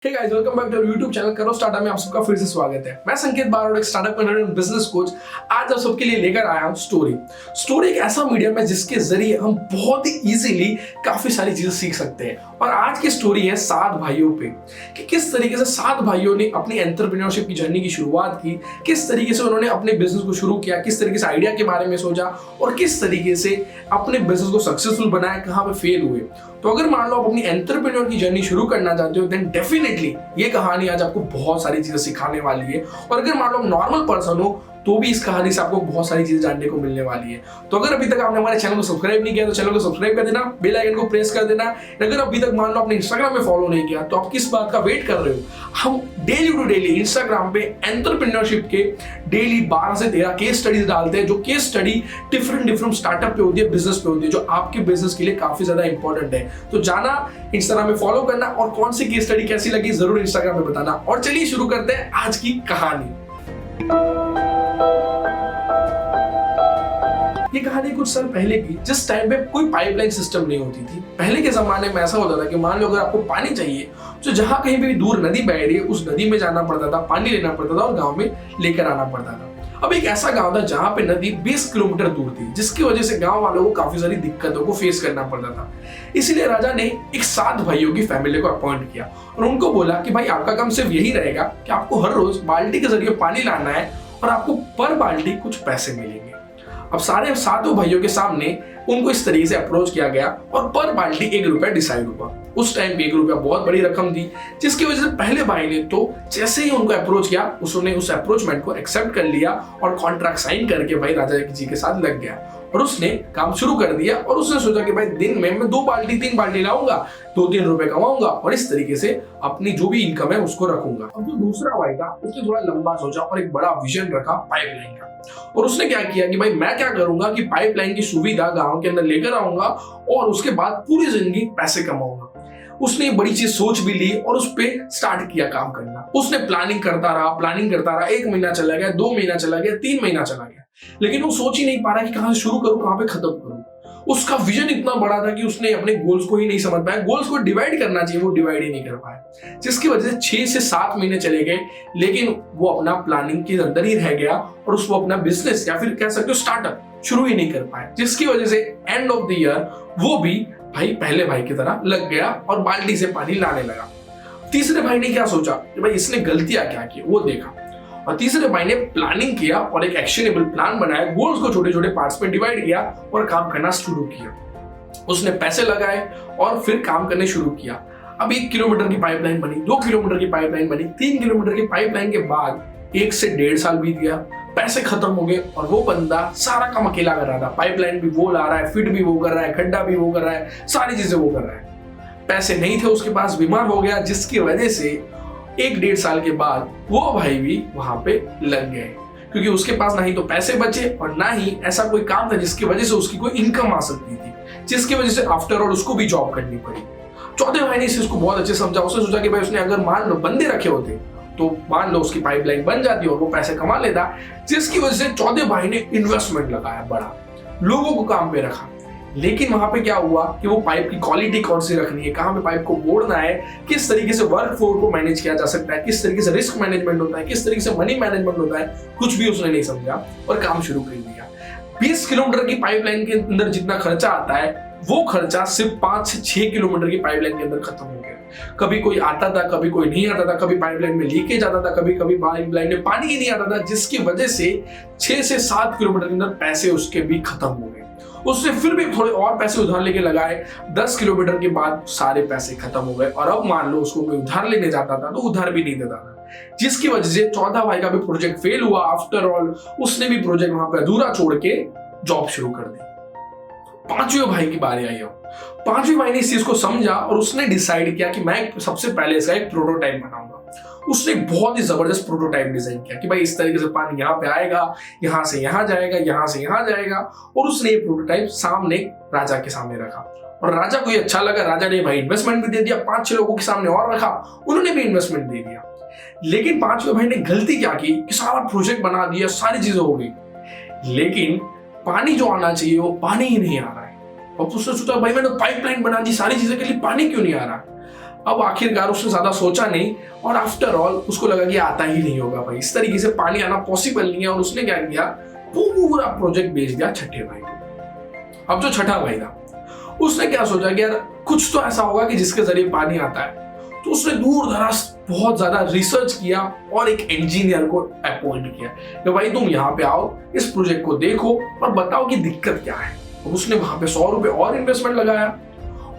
Hey guys, welcome back to YouTube channel Karo Startup में आप सबका फिर से स्वागत है। मैं संकेत बारोड़, एक स्टार्टअप एंड बिजनेस कोच। आज आप सबके लिए लेकर आया हूं स्टोरी एक ऐसा मीडियम है जिसके जरिए हम बहुत ही इजीली काफी सारी चीजें सीख सकते हैं। और आज की स्टोरी है 7 भाइयों पे कि किस तरीके से 7 भाइयों ने अपनी एंटरप्रेन्योरशिप की जर्नी की शुरुआत की, किस तरीके से उन्होंने अपने बिजनेस को शुरू किया, किस तरीके से आइडिया के बारे में सोचा और किस तरीके से अपने बिजनेस को सक्सेसफुल बनाया, कहाँ पे फेल हुए। तो अगर मान लो आप अपनी एंटरप्रेन्योर की जर्नी शुरू करना चाहते हो देन डेफिनेटली ये कहानी आज आपको बहुत सारी चीजें सिखाने वाली है। और अगर मान लो आप नॉर्मल पर्सन हो तो भी इस कहानी से आपको बहुत सारी चीजें जानने को मिलने वाली है। तो अगर अभी तक आपने हमारे चैनल को सब्सक्राइब नहीं किया तो चैनल को सब्सक्राइब कर देना, बेल आइकन को प्रेस कर देना। अगर अभी तक मान लो आपने इंस्टाग्राम पे फॉलो नहीं किया तो आप किस बात का वेट कर रहे हो। हम डेली टू डेली इंस्टाग्राम पे एंटरप्रेन्योरशिप के डेली 12 से 13 केस स्टडीज डालते हैं, जो केस स्टडी डिफरेंट स्टार्टअप पे होती है, बिजनेस पे होती है, जो आपके बिजनेस के लिए काफी ज्यादा इंपॉर्टेंट है। तो जाना इंस्टाग्राम में फॉलो करना और कौन सी केस स्टडी कैसी लगी जरूर इंस्टाग्राम में बताना। और चलिए शुरू करते हैं आज की कहानी। ये कहानी कुछ साल पहले की, जिस टाइम पे कोई पाइपलाइन सिस्टम नहीं होती थी। पहले के जमाने में ऐसा होता था कि मान लो अगर आपको पानी चाहिए तो जहां कहीं भी दूर नदी बह रही है उस नदी में जाना पड़ता था, पानी लेना पड़ता था और गांव में लेकर आना पड़ता था। अब एक ऐसा गांव था जहां पे नदी 20 किलोमीटर दूर थी, जिसकी वजह से गांव वालों को काफी सारी दिक्कतों को फेस करना पड़ता था। इसीलिए राजा ने एक 7 भाइयों की फैमिली को अपॉइंट किया और उनको बोला कि भाई आपका काम सिर्फ यही रहेगा कि आपको हर रोज बाल्टी के जरिए पानी लाना है और आपको पर बाल्टी कुछ पैसे मिलेंगे। अब सारे 7 भाइयों के सामने उनको इस तरीके से अप्रोच किया गया और पर बाल्टी 1 रुपया डिसाइड हुआ। उस टाइम पे 1 रुपया बहुत बड़ी रकम थी, जिसकी वजह से पहले भाई ने तो जैसे ही उनको अप्रोच किया उसने उस अप्रोचमेंट को एक्सेप्ट कर लिया और कॉन्ट्रैक्ट साइन करके भाई राजा जी के साथ लग गया और उसने काम शुरू कर दिया। और उसने सोचा कि भाई दिन में मैं 2 बाल्टी 3 बाल्टी लाऊंगा, 2-3 रुपए कमाऊंगा और इस तरीके से अपनी जो भी इनकम है उसको रखूंगा। अब जो दूसरा भाई था उसने थोड़ा लंबा सोचा और एक बड़ा विजन रखा पाइपलाइन का। और उसने क्या किया कि भाई मैं क्या करूंगा कि पाइपलाइन की सुविधा गांव के अंदर लेकर आऊंगा और उसके बाद पूरी जिंदगी पैसे कमाऊंगा। उसने बड़ी चीज सोच भी ली और उस पर स्टार्ट किया काम करना। उसने प्लानिंग करता रहा। 1 महीना चला गया, 2 महीना चला गया, 3 महीना चला गया, लेकिन वो सोच ही नहीं पा रहा कि कहां से शुरू करूं, कहां पे खत्म करूं। उसका विजन इतना बड़ा था कि उसने अपने गोल्स को ही नहीं समझ पाया। गोल्स को डिवाइड करना चाहिए, वो डिवाइड ही नहीं कर पाया, जिसकी वजह से 6 से 7 महीने चले गए, लेकिन वो अपना प्लानिंग के अंदर ही रह गया और उसको अपना बिजनेस या फिर कह सकते हो स्टार्टअप शुरू ही नहीं कर पाया। जिसकी वजह से एंड ऑफ द ईयर वो भी भाई पहले भाई की तरह लग गया और बाल्टी से पानी लाने लगा। तीसरे भाई ने क्या सोचा कि भाई इसने गलतियां क्या की वो देखा और तीसरे भाई ने प्लानिंग किया और एक एक्शनेबल प्लान बनाया, गोल्स को छोटे छोटे पार्ट्स में डिवाइड किया और काम करना शुरू किया। उसने पैसे लगाए और फिर काम करने शुरू किया। अब 1 किलोमीटर की पाइपलाइन बनी, 2 किलोमीटर की पाइपलाइन बनी, 3 किलोमीटर की पाइपलाइन के बाद 1 से 1.5 साल बीत गया, पैसे खत्म हो गए और वो बंदा सारा काम अकेला कर रहा था। पाइपलाइन भी वो ला रहा है, फिट भी वो कर रहा है, खड्डा भी वो कर रहा है, सारी चीजें वो कर रहा है। पैसे नहीं थे उसके पास, बीमार हो गया, जिसकी वजह से 1-1.5 साल के बाद वो भाई भी वहां पे लग गए, क्योंकि उसके पास ना ही तो पैसे बचे और ना ही ऐसा कोई काम था जिसकी वजह से उसकी कोई इनकम आ सकती थी, जिसकी वजह से आफ्टर ऑल उसको भी जॉब करनी पड़ी। चौथे भाई ने इस चीज को बहुत अच्छे समझा। उसने सोचा कि भाई उसने अगर मान लो बंदे रखे होते तो मान लो उसकी पाइपलाइन बन जाती और वो पैसे कमा लेता, जिसकी वजह से चौथे भाई ने इन्वेस्टमेंट लगाया, बड़ा लोगों को काम पे रखा। लेकिन वहां पे क्या हुआ कि वो पाइप की क्वालिटी कौन सी रखनी है, कहां पे पाइप को मोड़ना है, किस तरीके से वर्क फ्लोर को मैनेज किया जा सकता है, किस तरीके से रिस्क मैनेजमेंट होता है, किस तरीके से मनी मैनेजमेंट होता है, कुछ भी उसने नहीं समझा और काम शुरू कर दिया। 20 किलोमीटर की पाइपलाइन के अंदर जितना खर्चा आता है वो खर्चा सिर्फ 5 से 6 किलोमीटर की पाइपलाइन के अंदर खत्म हो गया। कभी कोई आता था, कभी कोई नहीं आता था, कभी पाइपलाइन में लीकेज आता था, कभी कभी पाइपलाइन में पानी ही नहीं आता था, जिसकी वजह से 6 से 7 किलोमीटर के अंदर पैसे उसके भी खत्म हो गए। उसने फिर भी थोड़े और पैसे उधार लेके लगाए, 10 किलोमीटर के बाद सारे पैसे खत्म हो गए और अब मान लो उसको कोई उधार लेने जाता था तो उधार भी नहीं देता था, जिसकी वजह से चौथा भाई का भी प्रोजेक्ट फेल हुआ। आफ्टर ऑल उसने भी प्रोजेक्ट वहां पे अधूरा छोड़ के जॉब शुरू कर दी। 5वें भाई की बारी आई। 5वें भाई ने इस चीज को समझा और उसने डिसाइड किया कि मैं सबसे पहले इसका एक प्रोटोटाइप बनाऊंगा। उसने बहुत ही जबरदस्त प्रोटोटाइप डिजाइन किया कि भाई इस तरीके से पानी यहाँ पे आएगा, यहाँ से यहाँ जाएगा, यहाँ से यहाँ जाएगा। और उसने ये प्रोटोटाइप सामने राजा के सामने रखा और राजा को ये अच्छा लगा। राजा ने भाई इन्वेस्टमेंट भी दे दिया, 5-6 लोगों के सामने और रखा, उन्होंने भी इन्वेस्टमेंट दे दिया। लेकिन 5वें भाई ने गलती क्या की कि सारा प्रोजेक्ट बना दिया, सारी चीजें हो गई, लेकिन पानी जो आना चाहिए वो पानी ही नहीं आ रहा है। और उसने सोचा भाई मैंने पाइपलाइन बना दी, सारी चीजें के लिए पानी क्यों नहीं आ रहा। अब आखिरकार उसने ज्यादा सोचा नहीं और आफ्टर ऑल उसको लगा कि आता ही नहीं होगा भाई, इस तरीके से पानी आना पॉसिबल नहीं है, और उसने क्या किया, पूरा प्रोजेक्ट बेच दिया छठे भाई को। अब जो छठा भाई था उसने क्या सोचा कि यार कुछ तो ऐसा होगा कि जिसके जरिए पानी आता है, तो उसने दूर दराज बहुत ज्यादा रिसर्च किया और एक इंजीनियर को अपॉइंट किया कि भाई तुम यहाँ पे आओ, इस प्रोजेक्ट को देखो और बताओ कि दिक्कत क्या है। तो उसने वहां पे 100 रुपए और इन्वेस्टमेंट लगाया,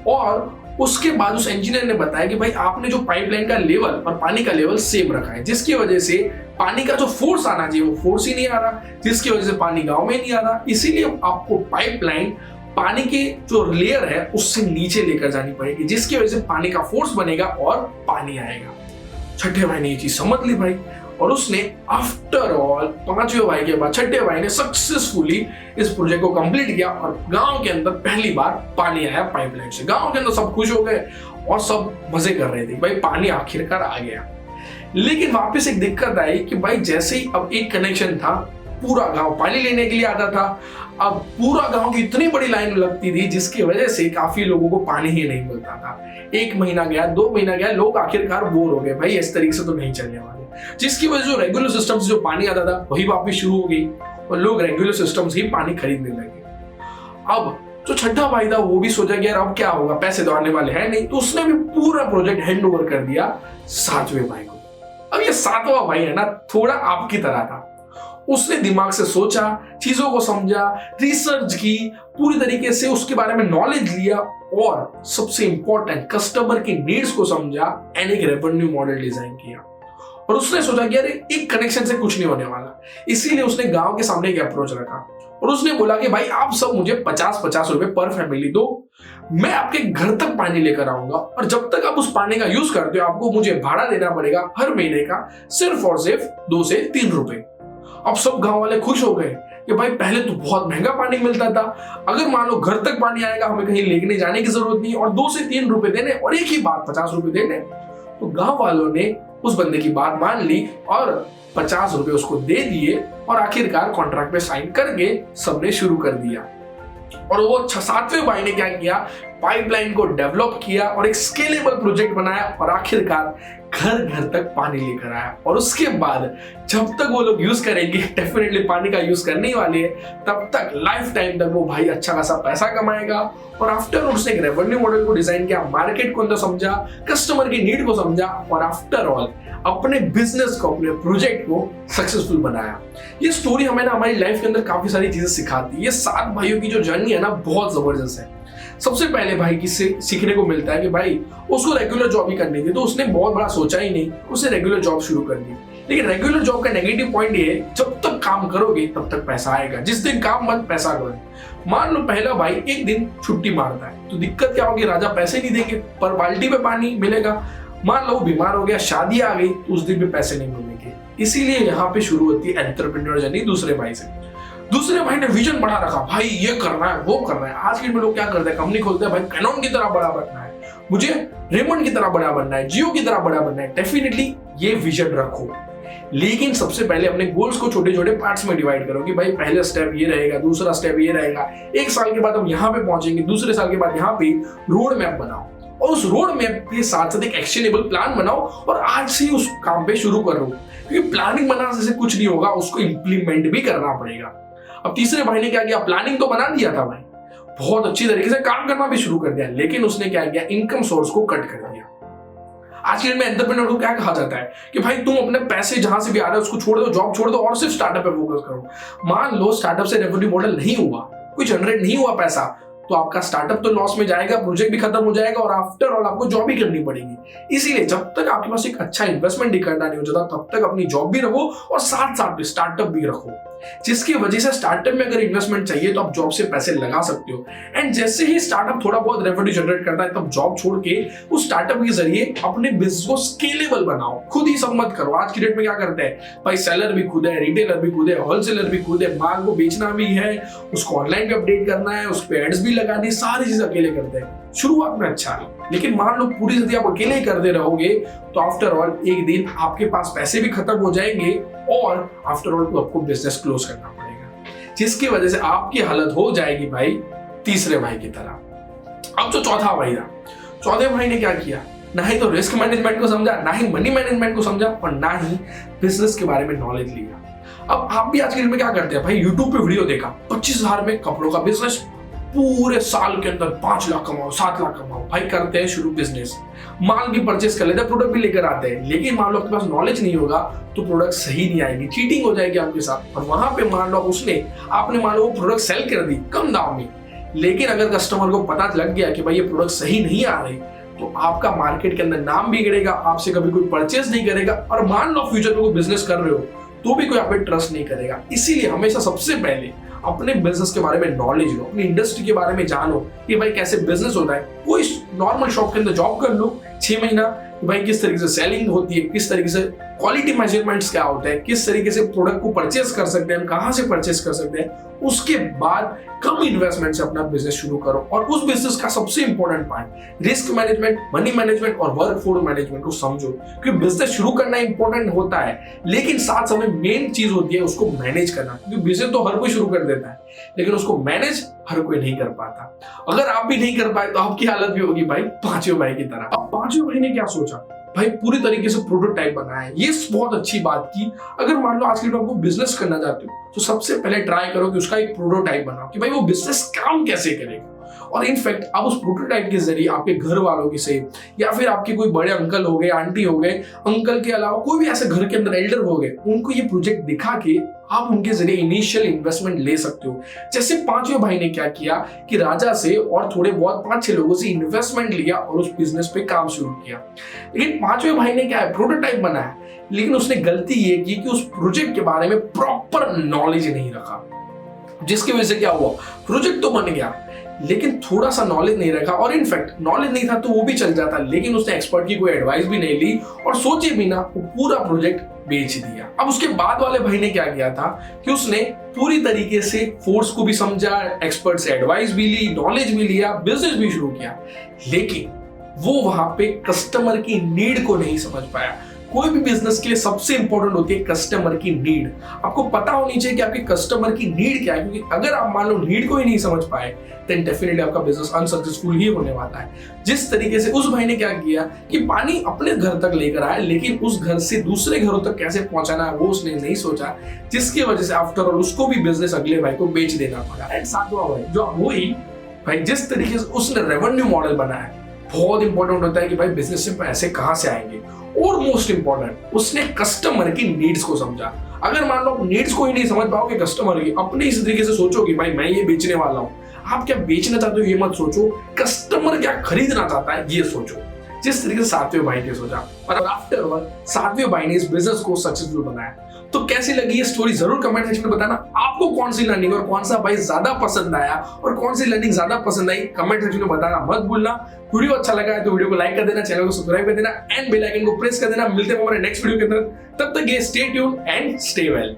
और उसके बाद उस इंजीनियर ने बताया कि भाई आपने जो पाइपलाइन का लेवल और पानी का लेवल सेम रखा है, जिसकी वजह से पानी का जो फोर्स आना चाहिए वो फोर्स ही नहीं आ रहा, जिसकी वजह से पानी गांव में नहीं आ रहा। इसीलिए आपको पाइपलाइन पानी की जो लेयर है उससे नीचे लेकर जानी पड़ेगी, जिसकी वजह से पानी का फोर्स बनेगा और पानी आएगा। छठे भाई ने ये चीज समझ ली भाई, और उसने आफ्टर ऑल पांचवें भाई के बाद छठे भाई ने सक्सेसफुली इस प्रोजेक्ट को कंप्लीट किया, और गांव के अंदर पहली बार पानी आया पाइपलाइन से। गांव के अंदर सब खुश हो गए और सब मजे कर रहे थे, भाई पानी आखिरकार आ गया। लेकिन वापस एक दिक्कत आई कि भाई जैसे ही अब एक कनेक्शन था, पूरा गांव पानी लेने के लिए आता था, अब पूरा गांव की इतनी बड़ी लाइन लगती थी जिसकी वजह से काफी लोगों को पानी ही नहीं मिलता था। 1 महीना गया, 2 महीना गया, लोग आखिरकार बोर हो गए, भाई इस तरीके से तो नहीं चलने वाले, जिसकी वजह से जो रेगुलर सिस्टम से जो पानी आता था वही वापस शुरू हो गई और लोग रेगुलर सिस्टम से ही पानी खरीदने लगे। अब जो छठा भाई था वो भी सोचा कि यार अब क्या होगा, पैसे तो आने वाले हैं नहीं, तो उसने भी पूरा प्रोजेक्ट हैंड ओवर कर दिया 7वें भाई को। अब ये 7वां भाई है ना, थोड़ा आपकी तरह था, उसने दिमाग से सोचा, चीजों को समझा, रिसर्च की, पूरी तरीके से उसके बारे में नॉलेज लिया, और सबसे इंपॉर्टेंट कस्टमर की नीड्स को समझा एंड एक रेवेन्यू मॉडल डिजाइन किया। और उसने सोचा कि यार एक कनेक्शन से कुछ नहीं होने वाला, इसीलिए उसने गांव के सामने एक अप्रोच रखा और उसने बोला कि भाई आप सब मुझे 50-50 रुपए पर फैमिली दो, मैं आपके घर तक पानी लेकर आऊंगा, और जब तक आप उस पानी का यूज करते हो आपको मुझे भाड़ा देना पड़ेगा हर महीने का सिर्फ और सिर्फ 2 से 3 रुपए। अब सब गांव वाले खुश हो गए कि भाई पहले तो बहुत महंगा पानी मिलता था, अगर मान लो घर तक पानी आएगा हमें कहीं लेने जाने की जरूरत नहीं, और 2 से 3 रुपए देने और एक ही बात 50 रुपए देने। तो गांव वालों ने उस बंदे की बात मान ली और 50 रुपए उसको दे दिए, और आखिरकार कॉन्ट्रैक्ट पे साइन करके सबने शुरू कर दिया। और वो 7वें भाई ने क्या किया, पाइपलाइन को डेवलप किया और एक स्केलेबल प्रोजेक्ट बनाया, और आखिरकार घर घर तक पानी लेकर आया। और उसके बाद जब तक वो लोग यूज करेंगे, डेफिनेटली पानी का यूज करने ही वाले हैं, तब तक लाइफ टाइम तक वो भाई अच्छा खासा पैसा कमाएगा। और आफ्टर उसने एक रेवेन्यू मॉडल को डिजाइन किया, मार्केट को अंदर समझा, कस्टमर की नीड को समझा, और आफ्टर ऑल अपने बिजनेस को, अपने प्रोजेक्ट को सक्सेसफुल बनाया। ये स्टोरी हमें ना हमारी लाइफ के अंदर काफी सारी चीजें सिखाती है। ये 7 भाइयों की जो जर्नी है ना, बहुत जबरदस्त है। सबसे पहले भाई की से सीखने को मिलता है कि भाई उसको रेगुलर जॉब ही करनी थी, तो उसने बहुत बड़ा सोचा ही नहीं, उसने रेगुलर जॉब शुरू कर दी। लेकिन रेगुलर जॉब का नेगेटिव पॉइंट ये है, जब तक काम करोगे तब तक पैसा आएगा, जिस दिन काम बंद पैसा बंद। मान लो पहला भाई एक दिन छुट्टी मारता है, तो दिक्कत क्या होगी, राजा पैसे नहीं देंगे पर बाल्टी पे पानी मिलेगा। मान लो बीमार हो गया, शादी आ गई, तो उस दिन भी पैसे नहीं मिलेंगे। इसीलिए यहाँ पे शुरू होती है एंटरप्रेन्योर जर्नी दूसरे भाई से। दूसरे भाई ने विजन बड़ा रखा, भाई ये करना है वो करना है। आज के में लोग क्या करते हैं, कंपनी खोलते हैं, भाई कैनन की तरह बड़ा बनना है, मुझे रेमंड की तरह बड़ा बनना है, जियो की तरह बड़ा बनना है। डेफिनेटली ये विजन रखो, लेकिन सबसे पहले अपने गोल्स को छोटे छोटे पार्ट्स में डिवाइड करो कि भाई पहला स्टेप ये रहेगा, दूसरा स्टेप ये रहेगा, 1 साल के बाद हम यहाँ पे पहुंचेंगे, दूसरे साल के बाद यहाँ पे रोड मैप बनाओ, और उस रोड मैप के साथ साथ एक एक्शनेबल प्लान बनाओ, और आज से ही उस काम पे शुरू करो, क्योंकि प्लानिंग बनाने से कुछ नहीं होगा, उसको इंप्लीमेंट भी करना पड़ेगा। अब तीसरे भाई ने क्या किया, प्लानिंग तो बना दिया था भाई, बहुत अच्छी तरीके से काम करना भी शुरू कर दिया, लेकिन उसने क्या किया, इनकम सोर्स को कट कर दिया। आज के दिन में एंटरप्रेन्योर को क्या कहा जाता है कि भाई तुम अपने पैसे जहां से भी आ रहे हो उसको छोड़ दो, जॉब छोड़ दो और सिर्फ स्टार्टअप पे फोकस करो। मान लो स्टार्टअप से रेवेन्यू मॉडल नहीं हुआ, कोई जनरेट नहीं हुआ पैसा, तो आपका स्टार्टअप तो लॉस में जाएगा, प्रोजेक्ट भी खत्म हो जाएगा, और आफ्टर ऑल आपको जॉब ही करनी पड़ेगी। इसीलिए जब तक आपके पास एक अच्छा इन्वेस्टमेंट करना नहीं हो जाता, तब तक अपनी जॉब भी रखो और साथ साथ में स्टार्टअप भी रखो, जिसकी वजह से स्टार्टअप में अगर इन्वेस्टमेंट चाहिए तो आप जॉब से पैसे लगा सकते हो। एंड जैसे ही स्टार्टअप थोड़ा बहुत रेवेन्यू जनरेट करता है, तब जॉब छोड़ के उस स्टार्टअप के जरिए अपने बिजनेस को स्केलेबल बनाओ। खुद ही सब मत करो। आज की डेट में क्या करते हैं भाई, सेलर भी खुद है, रिटेलर भी खुद है, होलसेलर भी खुद है, माल को बेचना भी है, उसको ऑनलाइन पे अपडेट करना है, उस पे एड्स भी लगानी, सारी चीज अकेले करते हैं। शुरुआत में अच्छा है, लेकिन मान लो पूरी जिंदगी आप अकेले ही करते रहोगे, तो आफ्टर ऑल एक दिन आपके पास पैसे भी खत्म हो जाएंगे, और आफ्टर ऑल आपको बिजनेस क्लोज करना पड़ेगा, जिसकी वजह से आपकी हालत हो जाएगी भाई तीसरे भाई की तरह। अब जो चौथा भाई था, चौथे भाई ने क्या किया, ना ही तो रिस्क मैनेजमेंट को समझा, ना ही मनी मैनेजमेंट को समझा, और ना ही बिजनेस के बारे में नॉलेज लिया। अब आप भी आज के दिन में क्या करते हैं भाई, यूट्यूब पे वीडियो देखा 25,000 में कपड़ों का बिजनेस, पूरे साल के अंदर 5 लाख कमाओ, 7 लाख कमाओ, भाई करते हैं शुरू बिजनेस, माल भी परचेस कर लेते हैं, प्रोडक्ट भी लेकर आते हैं, लेकिन मान लो आपके पास नॉलेज नहीं होगा तो प्रोडक्ट सही नहीं आएगी, चीटिंग हो जाएगी आपके साथ। और वहां पे मान लो आपने मान लो वो प्रोडक्ट सेल कर दी कम दाम में, लेकिन अगर कस्टमर को पता लग गया कि भाई ये प्रोडक्ट सही नहीं आ रही, तो आपका मार्केट के अंदर नाम बिगड़ेगा, आपसे कभी कोई परचेस नहीं करेगा, और मान लो फ्यूचर में कोई बिजनेस कर रहे हो तो भी कोई आप पे ट्रस्ट नहीं करेगा। इसीलिए हमेशा सबसे पहले अपने बिजनेस के बारे में नॉलेज लो, अपनी इंडस्ट्री के बारे में जानो कि भाई कैसे बिजनेस होता है। कोई नॉर्मल शॉप के अंदर जॉब कर लो 6 महीना, कि भाई किस तरीके से सेलिंग होती है, किस तरीके से क्वालिटी मेजरमेंट्स क्या होता है, किस तरीके से प्रोडक्ट को परचेस कर सकते हैं, कहां से परचेस कर सकते हैं। उसके बाद कम इन्वेस्टमेंट से अपना बिजनेस शुरू करो। और उस बिजनेस का सबसे important part risk management, money management और वर्कफोर्स मैनेजमेंट को समझो, क्योंकि बिजनेस शुरू करना इंपॉर्टेंट होता है, लेकिन साथ समय मेन चीज होती है उसको मैनेज करना, क्योंकि बिजनेस तो हर कोई शुरू कर देता है, लेकिन उसको मैनेज हर कोई नहीं कर पाता। अगर आप भी नहीं कर पाए तो आपकी हालत भी होगी भाई पांचवें भाई की तरह। अब पांचवें भाई ने क्या सोचा, भाई पूरी तरीके से प्रोटोटाइप बनाया है। ये बहुत अच्छी बात की। अगर मान लो आज के टाइम आपको बिजनेस करना चाहते हो तो सबसे पहले ट्राई करो कि उसका एक प्रोटोटाइप बनाओ कि भाई वो बिजनेस काम कैसे करेगा। और इनफैक्ट आप उस प्रोटोटाइप के जरिए आपके घर वालों की से, या फिर आपके कोई बड़े अंकल हो गए, आंटी हो गए, अंकल के अलावा कोई भी ऐसे घर के अंदर एल्डर हो गए, उनको ये प्रोजेक्ट दिखा के आप उनके जरिए इनिशियल इन्वेस्टमेंट ले सकते हो। जैसे पांचवें भाई ने क्या किया कि राजा से और थोड़े बहुत 5-6 लोगों से इन्वेस्टमेंट लिया और उस बिजनेस पे काम शुरू किया। लेकिन पांचवें भाई ने क्या है, प्रोटोटाइप बनाया, लेकिन उसने गलती ये की कि उस प्रोजेक्ट के बारे में प्रॉपर नॉलेज नहीं रखा, जिसकी वजह से क्या हुआ, प्रोजेक्ट तो बन गया लेकिन थोड़ा सा नॉलेज नहीं रखा। और इनफैक्ट नॉलेज नहीं था तो वो भी चल जाता, लेकिन उसने एक्सपर्ट की कोई एडवाइस भी नहीं ली और सोचे बिना वो पूरा प्रोजेक्ट बेच दिया। अब उसके बाद वाले भाई ने क्या किया था कि उसने पूरी तरीके से फोर्स को भी समझा, एक्सपर्ट से एडवाइस भी ली, नॉलेज भी लिया, बिजनेस भी शुरू किया, लेकिन वो वहां पे कस्टमर की नीड को नहीं समझ पाया। कोई भी बिजनेस के लिए सबसे इंपॉर्टेंट होती है कस्टमर की नीड। आपको पता होनी चाहिए कि आपके कस्टमर की नीड क्या है, क्योंकि अगर आप मान लो नीड को ही नहीं समझ पाए देन डेफिनेटली आपका बिजनेस अनसक्सेसफुल ही होने वाला है। जिस तरीके से उस भाई ने क्या किया कि पानी अपने घर तक लेकर आया, लेकिन उस घर से दूसरे घरों तक कैसे पहुंचाना है वो उसने नहीं सोचा, जिसकी वजह से आफ्टर ऑल उसको भी बिजनेस अगले भाई को बेच देना पड़ा। एंड सातवां भाई जो वही भाई जिस तरीके से उसने रेवेन्यू मॉडल बनाया, बहुत इंपॉर्टेंट होता है कि भाई बिजनेस में पैसे कहां से आएंगे। और मोस्ट इंपॉर्टेंट उसने कस्टमर की नीड्स को समझा। अगर मान लो नीड्स को ही नहीं समझ पाओगे कस्टमर की, अपने इस तरीके से सोचो कि भाई मैं ये बेचने वाला हूं, आप क्या बेचना चाहते हो ये मत सोचो, कस्टमर क्या खरीदना चाहता है ये सोचो, जिस तरीके से सातवें भाई ने सोचा। और आफ्टर ऑल सातवें भाई ने इस बिजनेस को सक्सेसफुल बनाया। तो कैसी लगी ये स्टोरी जरूर कमेंट सेक्शन में बताना। आपको कौन सी लर्निंग और कौन सा भाई ज्यादा पसंद आया और कौन सी लर्निंग ज्यादा पसंद आई, कमेंट सेक्शन में बताना मत भूलना। वीडियो अच्छा लगा है तो वीडियो को लाइक कर देना, चैनल को सब्सक्राइब कर देना एंड बेल आइकन को प्रेस कर देना। मिलते हैं हमारे नेक्स्ट वीडियो के अंदर, तब तक ये stay tune and stay well.